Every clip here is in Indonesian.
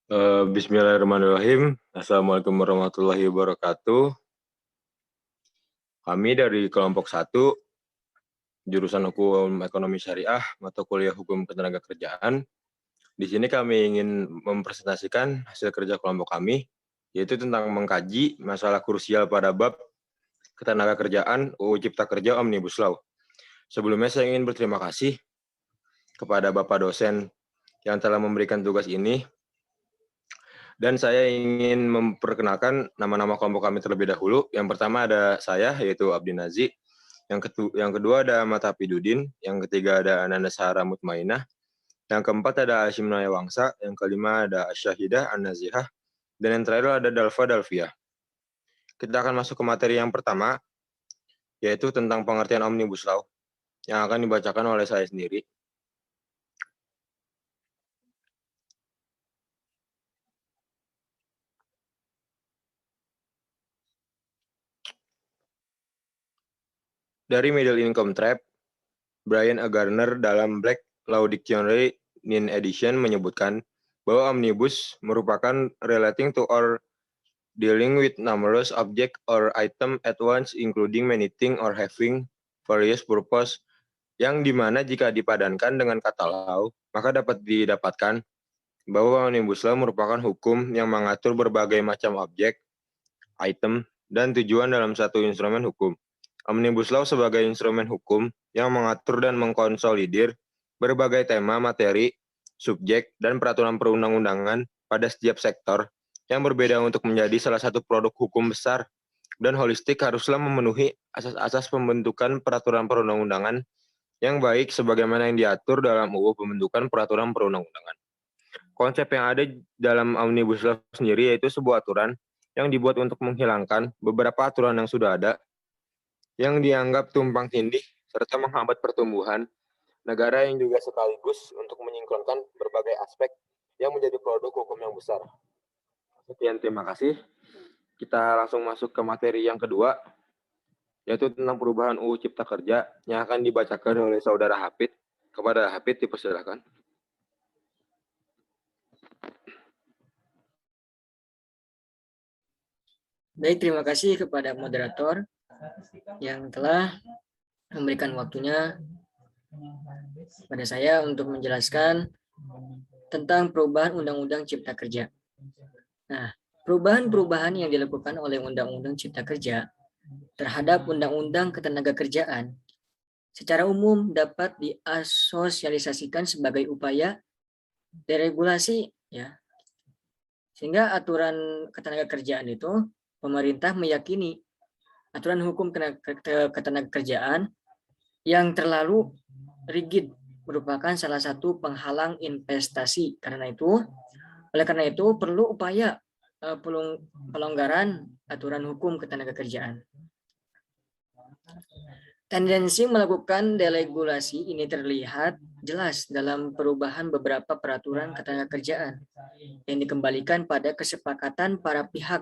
Bismillahirrahmanirrahim. Assalamualaikum warahmatullahi wabarakatuh. Kami dari kelompok 1, jurusan Hukum Ekonomi Syariah, mata kuliah Hukum Ketenagakerjaan. Di sini kami ingin mempresentasikan hasil kerja kelompok kami, yaitu tentang mengkaji masalah krusial pada bab ketenagakerjaan UU Cipta Kerja Omnibus Law. Sebelumnya saya ingin berterima kasih kepada Bapak dosen yang telah memberikan tugas ini. Dan saya ingin memperkenalkan nama-nama kelompok kami terlebih dahulu. Yang pertama ada saya, yaitu Abdi Nazi. Yang kedua ada Ahmad Hafidudin. Yang ketiga ada Ananda Sahara Mutmainah. Yang keempat ada Hashim Naya Wangsa. Yang kelima ada Asyahidah An-Nazihah. Dan yang terakhir ada Dalfa Dalfiah. Kita akan masuk ke materi yang pertama, yaitu tentang pengertian Omnibus Law, yang akan dibacakan oleh saya sendiri. Dari Middle Income Trap, Brian A. Garner dalam Black Law Dictionary Nin Edition menyebutkan bahwa omnibus merupakan relating to or dealing with numerous object or item at once including many things or having various purpose, yang dimana jika dipadankan dengan kata law, maka dapat didapatkan bahwa omnibus law merupakan hukum yang mengatur berbagai macam objek, item, dan tujuan dalam satu instrumen hukum. Omnibus Law sebagai instrumen hukum yang mengatur dan mengkonsolidir berbagai tema, materi, subjek, dan peraturan perundang-undangan pada setiap sektor yang berbeda untuk menjadi salah satu produk hukum besar dan holistik haruslah memenuhi asas-asas pembentukan peraturan perundang-undangan yang baik sebagaimana yang diatur dalam UU Pembentukan Peraturan Perundang-undangan. Konsep yang ada dalam Omnibus Law sendiri yaitu sebuah aturan yang dibuat untuk menghilangkan beberapa aturan yang sudah ada yang dianggap tumpang tindih serta menghambat pertumbuhan negara yang juga sekaligus untuk menyingkronkan berbagai aspek yang menjadi produk hukum yang besar. Sekian, terima kasih. Kita langsung masuk ke materi yang kedua, yaitu tentang perubahan UU Cipta Kerja yang akan dibacakan oleh Saudara Hafid. Kepada Hafid, dipersilakan. Baik, terima kasih kepada moderator yang telah memberikan waktunya pada saya untuk menjelaskan tentang perubahan Undang-Undang Cipta Kerja. Nah, perubahan-perubahan yang dilakukan oleh Undang-Undang Cipta Kerja terhadap Undang-Undang Ketenagakerjaan secara umum dapat diasosialisasikan sebagai upaya deregulasi, ya. Sehingga aturan ketenagakerjaan itu pemerintah meyakini aturan hukum ketenagakerjaan yang terlalu rigid merupakan salah satu penghalang investasi. Oleh karena itu perlu upaya pelonggaran aturan hukum ketenagakerjaan. Tendensi melakukan deregulasi ini terlihat jelas dalam perubahan beberapa peraturan ketenagakerjaan yang dikembalikan pada kesepakatan para pihak.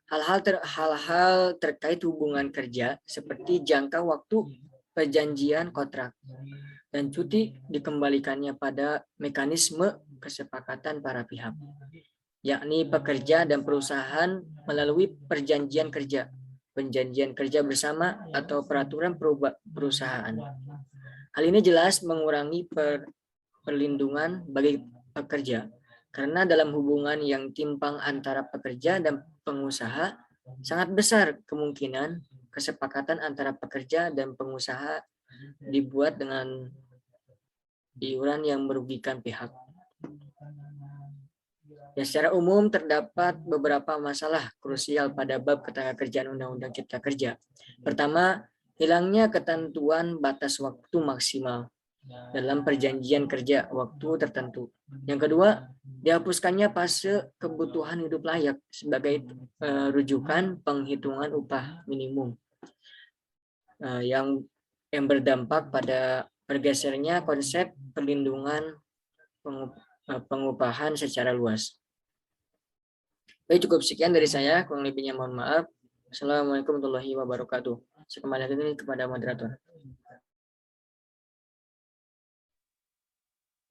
Hal-hal terkait hubungan kerja seperti jangka waktu perjanjian kontrak dan cuti dikembalikannya pada mekanisme kesepakatan para pihak, yakni pekerja dan perusahaan melalui perjanjian kerja bersama atau peraturan perusahaan. Hal ini jelas mengurangi perlindungan bagi pekerja, karena dalam hubungan yang timpang antara pekerja dan pengusaha, sangat besar kemungkinan kesepakatan antara pekerja dan pengusaha dibuat dengan iuran yang merugikan pihak. Ya, secara umum terdapat beberapa masalah krusial pada bab ketenagakerjaan Undang-Undang Cipta Kerja. Pertama, hilangnya ketentuan batas waktu maksimal dalam perjanjian kerja waktu tertentu. Yang kedua, dihapuskannya fase kebutuhan hidup layak sebagai rujukan penghitungan upah minimum yang berdampak pada bergesernya konsep perlindungan pengupahan secara luas. Baik, cukup sekian dari saya, kurang lebihnya mohon maaf. Assalamualaikum warahmatullahi wabarakatuh. Saya kembali lagi kepada moderator.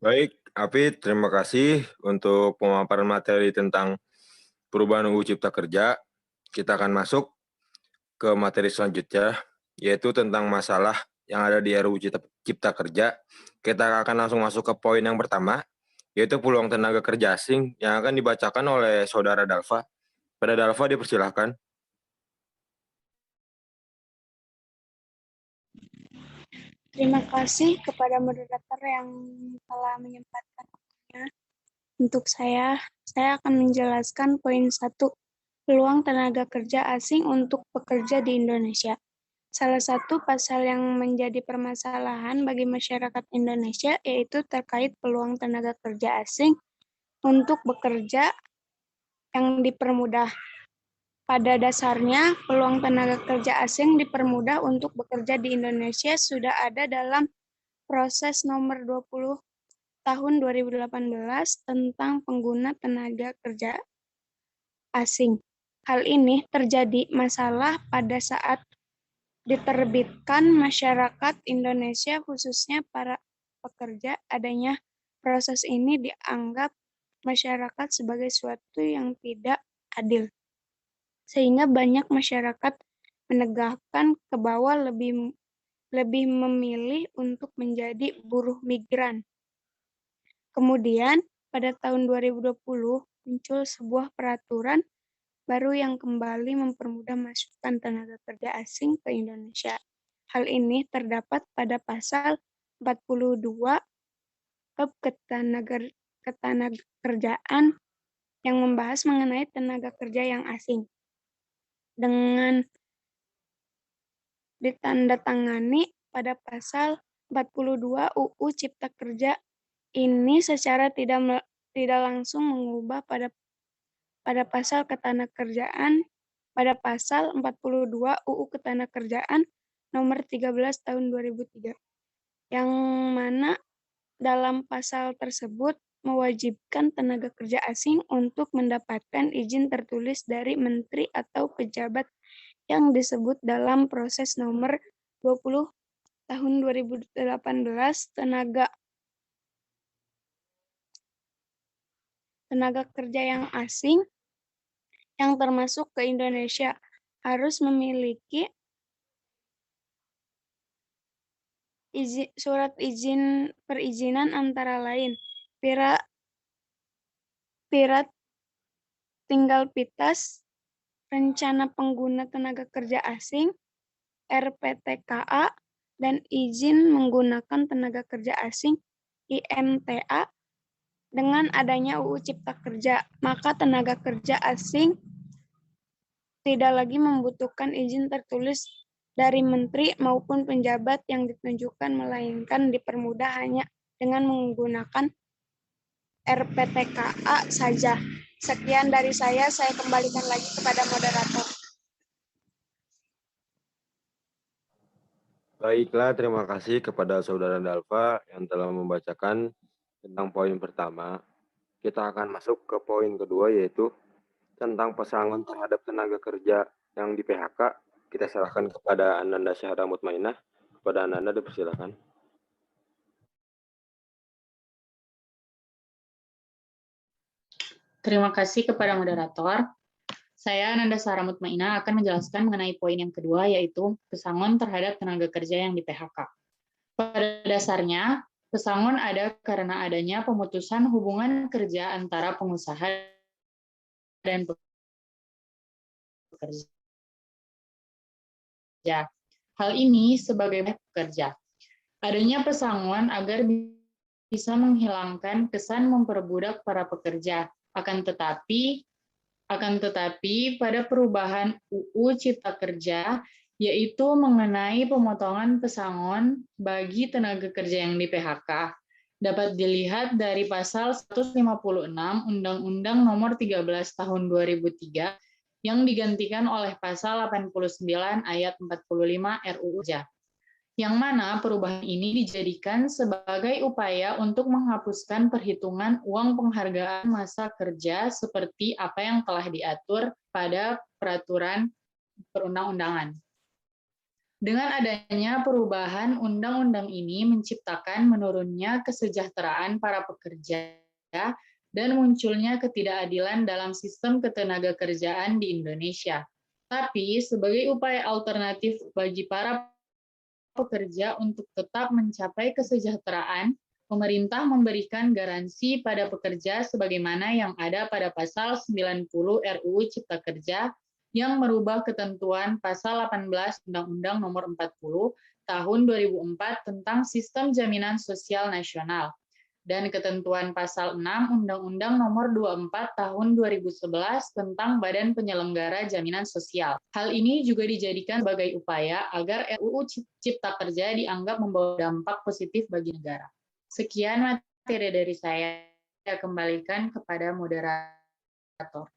Baik, Apit, terima kasih untuk pemaparan materi tentang perubahan UU Cipta Kerja. Kita akan masuk ke materi selanjutnya, yaitu tentang masalah yang ada di RUU Cipta Kerja. Kita akan langsung masuk ke poin yang pertama, yaitu peluang tenaga kerja asing yang akan dibacakan oleh Saudara Dalva. Pada Dalva, dipersilahkan. Terima kasih kepada moderator yang telah menyempatkan waktunya untuk saya. Saya akan menjelaskan poin 1, peluang tenaga kerja asing untuk bekerja di Indonesia. Salah satu pasal yang menjadi permasalahan bagi masyarakat Indonesia yaitu terkait peluang tenaga kerja asing untuk bekerja yang dipermudah. Pada dasarnya, peluang tenaga kerja asing dipermudah untuk bekerja di Indonesia sudah ada dalam Proses Nomor 20 Tahun 2018 tentang pengguna tenaga kerja asing. Hal ini terjadi masalah pada saat diterbitkan masyarakat Indonesia, khususnya para pekerja. Adanya proses ini dianggap masyarakat sebagai suatu yang tidak adil, sehingga banyak masyarakat menegakkan ke bawah lebih memilih untuk menjadi buruh migran. Kemudian, pada tahun 2020 muncul sebuah peraturan baru yang kembali mempermudah masukan tenaga kerja asing ke Indonesia. Hal ini terdapat pada pasal 42 Bab Ketenagakerjaan yang membahas mengenai tenaga kerja yang asing. Dengan ditandatangani pada pasal 42 UU Cipta Kerja ini secara tidak langsung mengubah pada pasal ketenagakerjaan pada pasal 42 UU Ketenagakerjaan nomor 13 tahun 2003, yang mana dalam pasal tersebut mewajibkan tenaga kerja asing untuk mendapatkan izin tertulis dari menteri atau pejabat yang disebut dalam Proses Nomor 20 Tahun 2018 tenaga kerja yang asing yang termasuk ke Indonesia harus memiliki surat izin perizinan antara lain pirat tinggal pitas, rencana pengguna tenaga kerja asing, RPTKA, dan izin menggunakan tenaga kerja asing, IMTA. Dengan adanya UU Cipta Kerja, maka tenaga kerja asing tidak lagi membutuhkan izin tertulis dari menteri maupun penjabat yang ditunjukkan, melainkan dipermudah hanya dengan menggunakan RPTKA saja. Sekian dari saya kembalikan lagi kepada moderator. Baiklah, terima kasih kepada Saudara Dalva yang telah membacakan tentang poin pertama. Kita akan masuk ke poin kedua, yaitu tentang pesangon terhadap tenaga kerja yang di PHK. Kita serahkan kepada Ananda Syahda Mutmainah. Kepada Ananda, dipersilakan. Terima kasih kepada moderator. Saya, Ananda Syahda Mutmainah, akan menjelaskan mengenai poin yang kedua, yaitu pesangon terhadap tenaga kerja yang di PHK. Pada dasarnya, pesangon ada karena adanya pemutusan hubungan kerja antara pengusaha dan pekerja. Hal ini sebagai pekerja. Adanya pesangon agar bisa menghilangkan kesan memperbudak para pekerja. Akan tetapi pada perubahan UU Cipta Kerja, yaitu mengenai pemotongan pesangon bagi tenaga kerja yang di PHK, dapat dilihat dari pasal 156 Undang-Undang Nomor 13 Tahun 2003 yang digantikan oleh pasal 89 ayat 45 RUU Cipta Kerja, yang mana perubahan ini dijadikan sebagai upaya untuk menghapuskan perhitungan uang penghargaan masa kerja seperti apa yang telah diatur pada peraturan perundang-undangan. Dengan adanya perubahan undang-undang ini menciptakan menurunnya kesejahteraan para pekerja dan munculnya ketidakadilan dalam sistem ketenagakerjaan di Indonesia. Tapi sebagai upaya alternatif bagi para pekerja untuk tetap mencapai kesejahteraan, pemerintah memberikan garansi pada pekerja sebagaimana yang ada pada pasal 90 RUU Cipta Kerja yang merubah ketentuan pasal 18 Undang-Undang Nomor 40 Tahun 2004 tentang Sistem Jaminan Sosial Nasional dan ketentuan pasal 6 Undang-Undang Nomor 24 Tahun 2011 tentang Badan Penyelenggara Jaminan Sosial. Hal ini juga dijadikan sebagai upaya agar RUU Cipta Kerja dianggap membawa dampak positif bagi negara. Sekian materi dari saya kembalikan kepada moderator.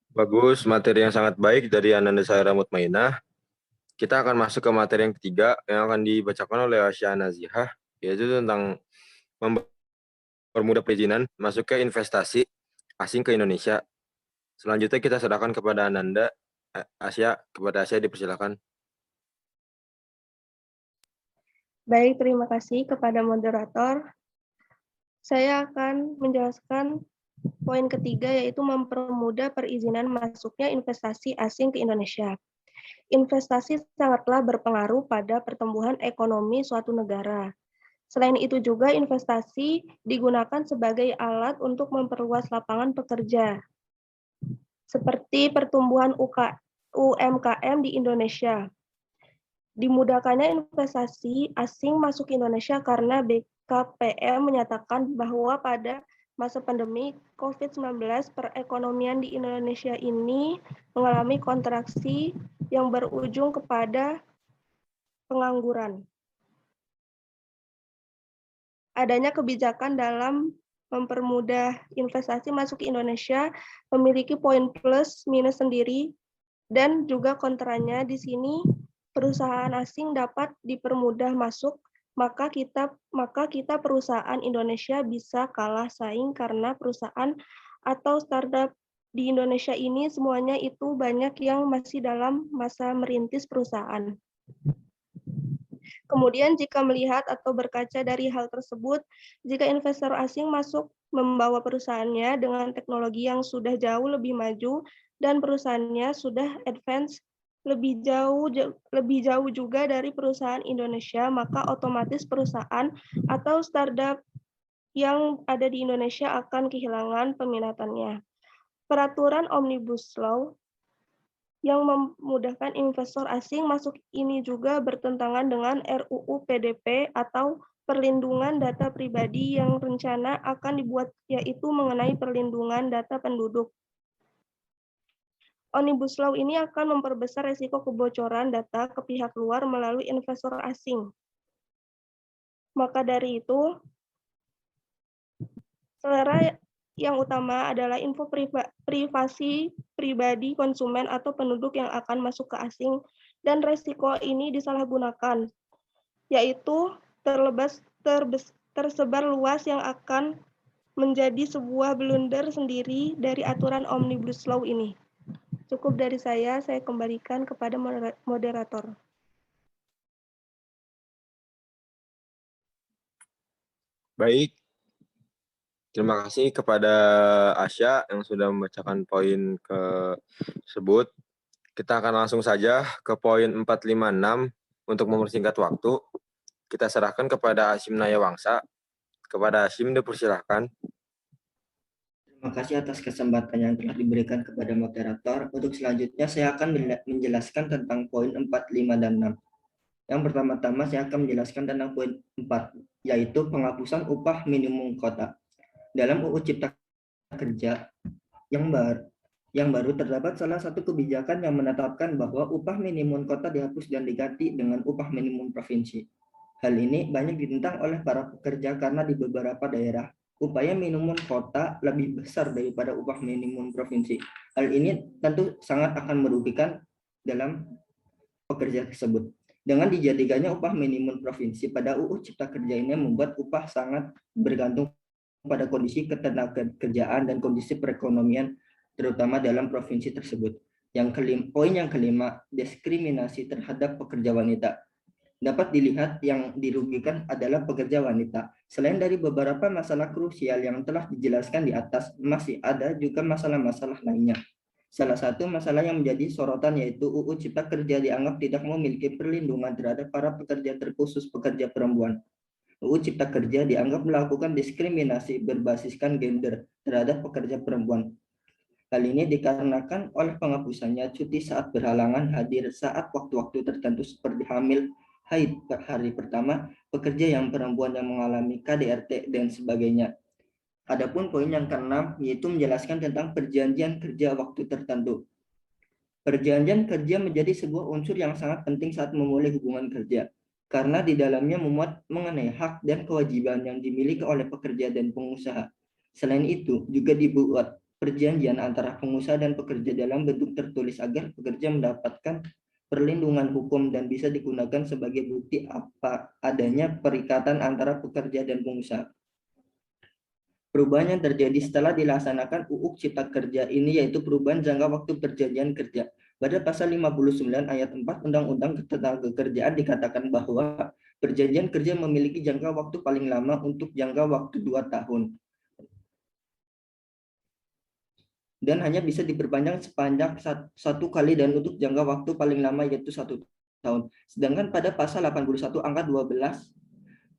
Bagus, materi yang sangat baik dari Ananda Saira Mutmainah. Kita akan masuk ke materi yang ketiga yang akan dibacakan oleh Asya Nazihah, yaitu tentang mempermudah perizinan masuk ke investasi asing ke Indonesia. Selanjutnya kita serahkan kepada Ananda. Kepada Asya dipersilakan. Baik, terima kasih kepada moderator. Saya akan menjelaskan poin ketiga, yaitu mempermudah perizinan masuknya investasi asing ke Indonesia. Investasi sangatlah berpengaruh pada pertumbuhan ekonomi suatu negara. Selain itu juga investasi digunakan sebagai alat untuk memperluas lapangan pekerja, seperti pertumbuhan UMKM di Indonesia. Dimudahkannya investasi asing masuk ke Indonesia karena BKPM menyatakan bahwa pada masa pandemi COVID-19, perekonomian di Indonesia ini mengalami kontraksi yang berujung kepada pengangguran. Adanya kebijakan dalam mempermudah investasi masuk ke Indonesia memiliki poin plus minus sendiri dan juga kontranya. Di sini perusahaan asing dapat dipermudah masuk, maka kita perusahaan Indonesia bisa kalah saing karena perusahaan atau startup di Indonesia ini semuanya itu banyak yang masih dalam masa merintis perusahaan. Kemudian jika melihat atau berkaca dari hal tersebut, jika investor asing masuk membawa perusahaannya dengan teknologi yang sudah jauh lebih maju dan perusahaannya sudah advance lebih jauh juga dari perusahaan Indonesia, maka otomatis perusahaan atau startup yang ada di Indonesia akan kehilangan peminatannya. Peraturan Omnibus Law yang memudahkan investor asing masuk ini juga bertentangan dengan RUU PDP atau perlindungan data pribadi yang rencana akan dibuat, yaitu mengenai perlindungan data penduduk. Omnibus Law ini akan memperbesar risiko kebocoran data ke pihak luar melalui investor asing. Maka dari itu, selera yang utama adalah info privasi pribadi konsumen atau penduduk yang akan masuk ke asing, dan risiko ini disalahgunakan, yaitu tersebar luas yang akan menjadi sebuah blunder sendiri dari aturan Omnibus Law ini. Cukup dari saya kembalikan kepada moderator. Baik, terima kasih kepada Asya yang sudah membacakan poin tersebut. Kita akan langsung saja ke poin 456 untuk mempersingkat waktu. Kita serahkan kepada Hasyim Nayawangsa. Kepada Hasyim, dipersilahkan. Terima kasih atas kesempatan yang telah diberikan kepada moderator. Untuk selanjutnya saya akan menjelaskan tentang poin 4, 5, dan 6. Yang pertama-tama saya akan menjelaskan tentang poin 4, yaitu penghapusan upah minimum kota. Dalam UU Cipta Kerja yang baru terdapat salah satu kebijakan yang menetapkan bahwa upah minimum kota dihapus dan diganti dengan upah minimum provinsi. Hal ini banyak ditentang oleh para pekerja karena di beberapa daerah upah minimum kota lebih besar daripada upah minimum provinsi. Hal ini tentu sangat akan merugikan dalam pekerja tersebut. Dengan dijadikannya upah minimum provinsi pada UU Cipta Kerja ini membuat upah sangat bergantung pada kondisi ketenagakerjaan dan kondisi perekonomian terutama dalam provinsi tersebut. Poin yang kelima, diskriminasi terhadap pekerja wanita. Dapat dilihat yang dirugikan adalah pekerja wanita. Selain dari beberapa masalah krusial yang telah dijelaskan di atas, masih ada juga masalah-masalah lainnya. Salah satu masalah yang menjadi sorotan yaitu UU Cipta Kerja dianggap tidak memiliki perlindungan terhadap para pekerja terkhusus pekerja perempuan. UU Cipta Kerja dianggap melakukan diskriminasi berbasiskan gender terhadap pekerja perempuan. Hal ini dikarenakan oleh penghapusannya cuti saat berhalangan hadir saat waktu-waktu tertentu seperti hamil, haid hari pertama, pekerja yang perempuan yang mengalami KDRT, dan sebagainya. Adapun poin yang keenam yaitu menjelaskan tentang perjanjian kerja waktu tertentu. Perjanjian kerja menjadi sebuah unsur yang sangat penting saat memulai hubungan kerja, karena di dalamnya memuat mengenai hak dan kewajiban yang dimiliki oleh pekerja dan pengusaha. Selain itu, juga dibuat perjanjian antara pengusaha dan pekerja dalam bentuk tertulis agar pekerja mendapatkan perlindungan hukum dan bisa digunakan sebagai bukti adanya perikatan antara pekerja dan pengusaha. Perubahan yang terjadi setelah dilaksanakan UU Cipta Kerja ini yaitu perubahan jangka waktu perjanjian kerja. Pada pasal 59 ayat 4 Undang-Undang Ketenagakerjaan dikatakan bahwa perjanjian kerja memiliki jangka waktu paling lama untuk jangka waktu 2 tahun. Dan hanya bisa diperpanjang sepanjang 1 kali dan untuk jangka waktu paling lama yaitu 1 tahun. Sedangkan pada pasal 81 angka 12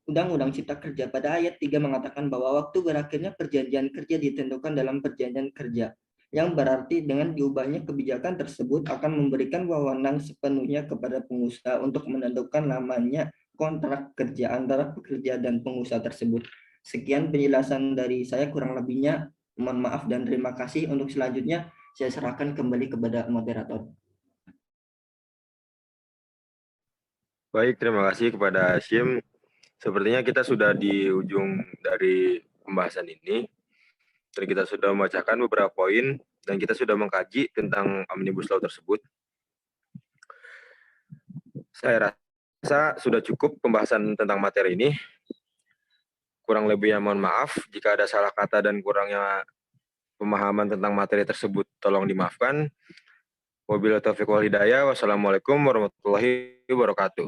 Undang-Undang Cipta Kerja pada ayat 3 mengatakan bahwa waktu berakhirnya perjanjian kerja ditentukan dalam perjanjian kerja, yang berarti dengan diubahnya kebijakan tersebut akan memberikan wewenang sepenuhnya kepada pengusaha untuk menentukan lamanya kontrak kerja antara pekerja dan pengusaha tersebut. Sekian penjelasan dari saya, kurang lebihnya mohon maaf dan terima kasih. Untuk selanjutnya saya serahkan kembali kepada moderator. Baik, terima kasih kepada Hashim. Sepertinya kita sudah di ujung dari pembahasan ini. Dan kita sudah membacakan beberapa poin dan kita sudah mengkaji tentang Omnibus Law tersebut. Saya rasa sudah cukup pembahasan tentang materi ini. Kurang lebihnya mohon maaf jika ada salah kata dan kurangnya pemahaman tentang materi tersebut, tolong dimaafkan. Wabillahi taufiq wal hidayah. Wassalamualaikum warahmatullahi wabarakatuh.